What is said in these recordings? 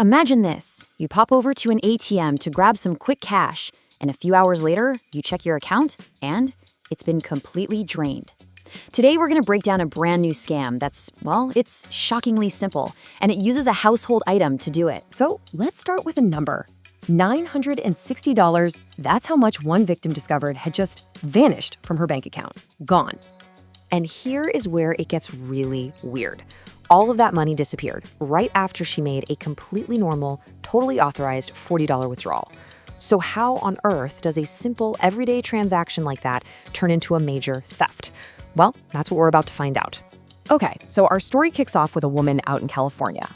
Imagine this. You pop over to an ATM to grab some quick cash, and a few hours later, you check your account, and it's been completely drained. Today, we're going to break down a brand new scam it's shockingly simple, and it uses a household item to do it. So let's start with a number. $960, that's how much one victim discovered had just vanished from her bank account. Gone. And here is where it gets really weird. All of that money disappeared right after she made a completely normal, totally authorized $40 withdrawal. So how on earth does a simple, everyday transaction like that turn into a major theft? Well, that's what we're about to find out. Okay, so our story kicks off with a woman out in California.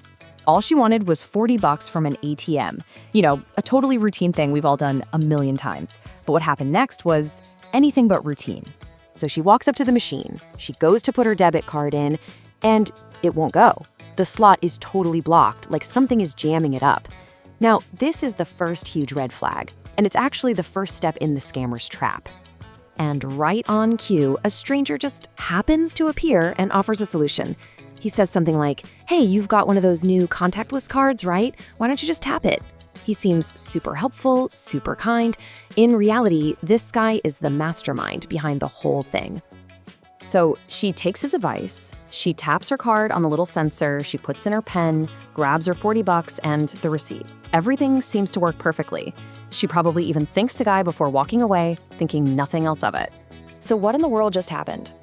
All she wanted was $40 from an ATM. A totally routine thing we've all done a million times. But what happened next was anything but routine. So she walks up to the machine, she goes to put her debit card in, and it won't go. The slot is totally blocked, like something is jamming it up. Now, this is the first huge red flag, and it's actually the first step in the scammer's trap. And right on cue, a stranger just happens to appear and offers a solution. He says something like, "Hey, you've got one of those new contactless cards, right? Why don't you just tap it?" He seems super helpful, super kind. In reality, this guy is the mastermind behind the whole thing. So she takes his advice, she taps her card on the little sensor, she puts in her pen, grabs her $40 and the receipt. Everything seems to work perfectly. She probably even thanks the guy before walking away, thinking nothing else of it. So what in the world just happened?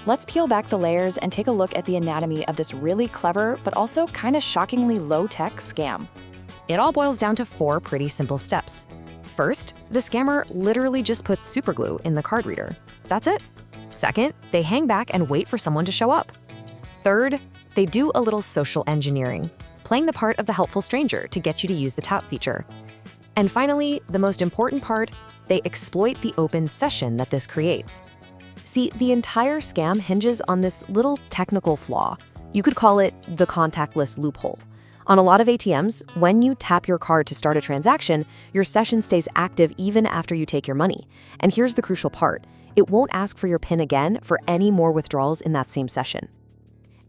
Let's peel back the layers and take a look at the anatomy of this really clever, but also kind of shockingly low-tech scam. It all boils down to 4 pretty simple steps. First, the scammer literally just puts superglue in the card reader. That's it. Second, they hang back and wait for someone to show up. Third, they do a little social engineering, playing the part of the helpful stranger to get you to use the tap feature. And finally, the most important part, they exploit the open session that this creates. See, the entire scam hinges on this little technical flaw. You could call it the contactless loophole. On a lot of ATMs, when you tap your card to start a transaction, your session stays active even after you take your money. And here's the crucial part. It won't ask for your PIN again for any more withdrawals in that same session.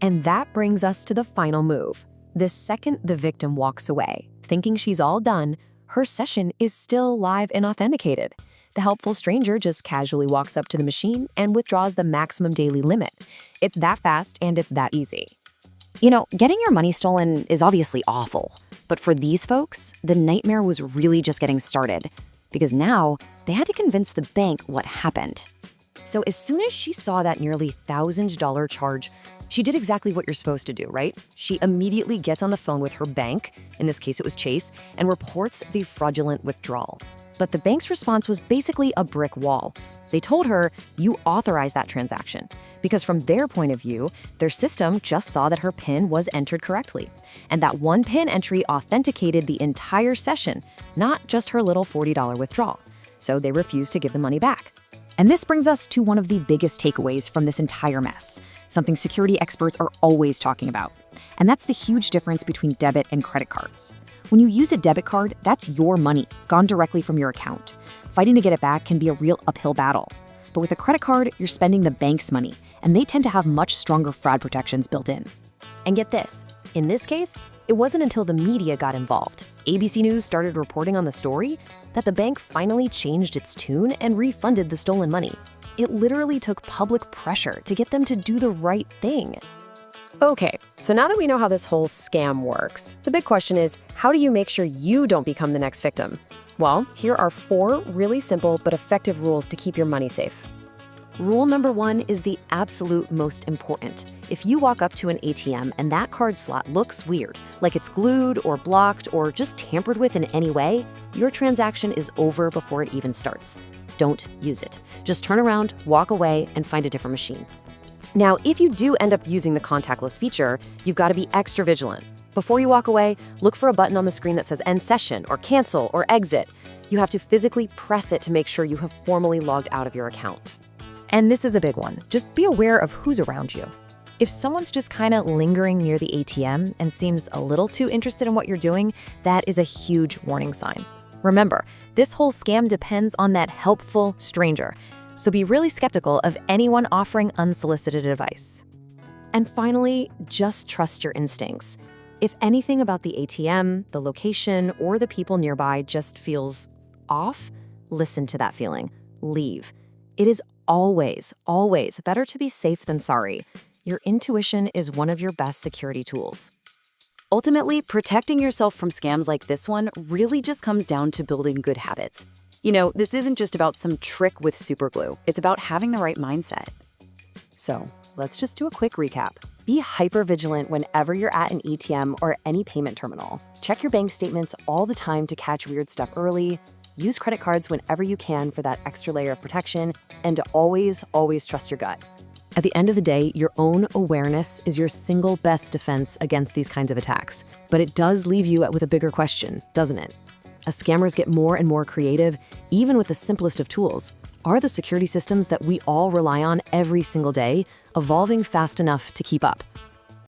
And that brings us to the final move. The second the victim walks away, thinking she's all done, her session is still live and authenticated. The helpful stranger just casually walks up to the machine and withdraws the maximum daily limit. It's that fast and it's that easy. Getting your money stolen is obviously awful. But for these folks, the nightmare was really just getting started. Because now, they had to convince the bank what happened. So as soon as she saw that nearly $1,000 charge, she did exactly what you're supposed to do, right? She immediately gets on the phone with her bank, in this case it was Chase, and reports the fraudulent withdrawal. But the bank's response was basically a brick wall. They told her, you authorized that transaction. Because from their point of view, their system just saw that her PIN was entered correctly. And that one PIN entry authenticated the entire session, not just her little $40 withdrawal. So they refused to give the money back. And this brings us to one of the biggest takeaways from this entire mess, something security experts are always talking about. And that's the huge difference between debit and credit cards. When you use a debit card, that's your money, gone directly from your account. Fighting to get it back can be a real uphill battle. But with a credit card, you're spending the bank's money, and they tend to have much stronger fraud protections built in. And get this, in this case, it wasn't until the media got involved, ABC News started reporting on the story, that the bank finally changed its tune and refunded the stolen money. It literally took public pressure to get them to do the right thing. Okay, so now that we know how this whole scam works, the big question is, how do you make sure you don't become the next victim? Well, here are 4 really simple but effective rules to keep your money safe. Rule number 1 is the absolute most important. If you walk up to an ATM and that card slot looks weird, like it's glued or blocked or just tampered with in any way, your transaction is over before it even starts. Don't use it. Just turn around, walk away, and find a different machine. Now, if you do end up using the contactless feature, you've got to be extra vigilant. Before you walk away, look for a button on the screen that says End Session or Cancel or Exit. You have to physically press it to make sure you have formally logged out of your account. And this is a big one. Just be aware of who's around you. If someone's just kind of lingering near the ATM and seems a little too interested in what you're doing, that is a huge warning sign. Remember, this whole scam depends on that helpful stranger. So be really skeptical of anyone offering unsolicited advice. And finally, just trust your instincts. If anything about the ATM, the location, or the people nearby just feels off, listen to that feeling. Leave. It is always, always better to be safe than sorry. Your intuition is one of your best security tools. Ultimately, protecting yourself from scams like this one really just comes down to building good habits. You know, this isn't just about some trick with Superglue. It's about having the right mindset. So, let's just do a quick recap. Be hyper-vigilant whenever you're at an ATM or any payment terminal. Check your bank statements all the time to catch weird stuff early. Use credit cards whenever you can for that extra layer of protection. And to always, always trust your gut. At the end of the day, your own awareness is your single best defense against these kinds of attacks. But it does leave you with a bigger question, doesn't it? As scammers get more and more creative, even with the simplest of tools, are the security systems that we all rely on every single day evolving fast enough to keep up?